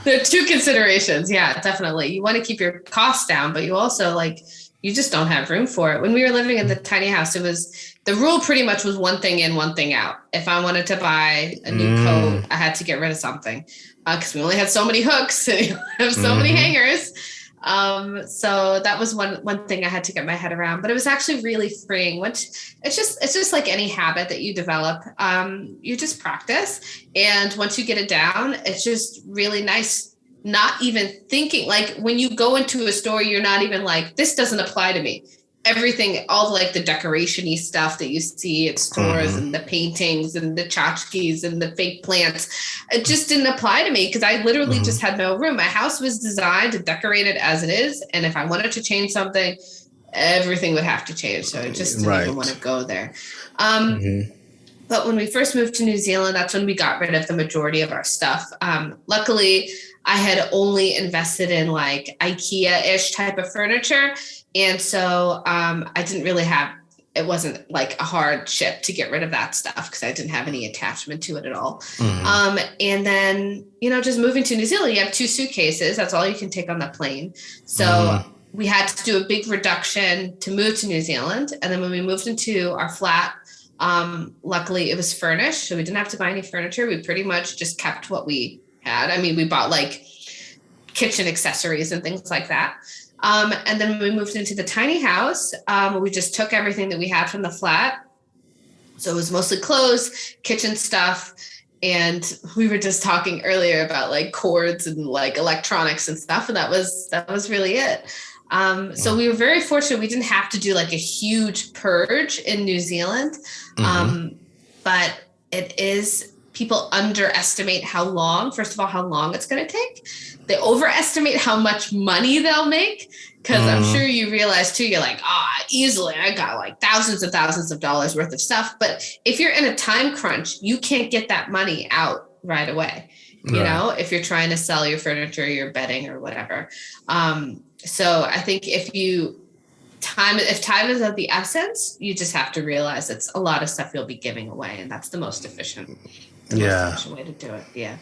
There are two considerations. Yeah, definitely. You want to keep your costs down, but you also like, you just don't have room for it. When we were living in the tiny house, it was the rule pretty much was one thing in, one thing out. If I wanted to buy a new coat, I had to get rid of something because we only had so many hooks and you have so many hangers. So that was one thing I had to get my head around, but it was actually really freeing. Which it's just like any habit that you develop. You just practice, and once you get it down, it's just really nice. Not even thinking, like when you go into a store, you're not even like, this doesn't apply to me. Everything, all like the decoration-y stuff that you see at stores and the paintings and the tchotchkes and the fake plants, it just didn't apply to me because I literally just had no room. My house was designed and decorated as it is, and if I wanted to change something, everything would have to change. So I just didn't even want to go there. But when we first moved to New Zealand, that's when we got rid of the majority of our stuff. Luckily, I had only invested in like IKEA-ish type of furniture. And so I didn't really have, it wasn't like a hard ship to get rid of that stuff because I didn't have any attachment to it at all. And then, just moving to New Zealand, you have 2 suitcases. That's all you can take on the plane. So we had to do a big reduction to move to New Zealand. And then when we moved into our flat, luckily it was furnished, so we didn't have to buy any furniture. We pretty much just kept what we had. I mean, we bought like kitchen accessories and things like that. And then when we moved into the tiny house, we just took everything that we had from the flat. So it was mostly clothes, kitchen stuff. And we were just talking earlier about like cords and like electronics and stuff. And that was really it. So we were very fortunate. We didn't have to do like a huge purge in New Zealand. But people underestimate first of all, how long it's going to take. They overestimate how much money they'll make. Cause I'm sure you realize too, you're like, easily I got like thousands and thousands of dollars worth of stuff. But if you're in a time crunch, you can't get that money out right away. You know, if you're trying to sell your furniture, your bedding or whatever. So I think if time is of the essence, you just have to realize it's a lot of stuff you'll be giving away, and that's the most efficient way to do it. Yeah.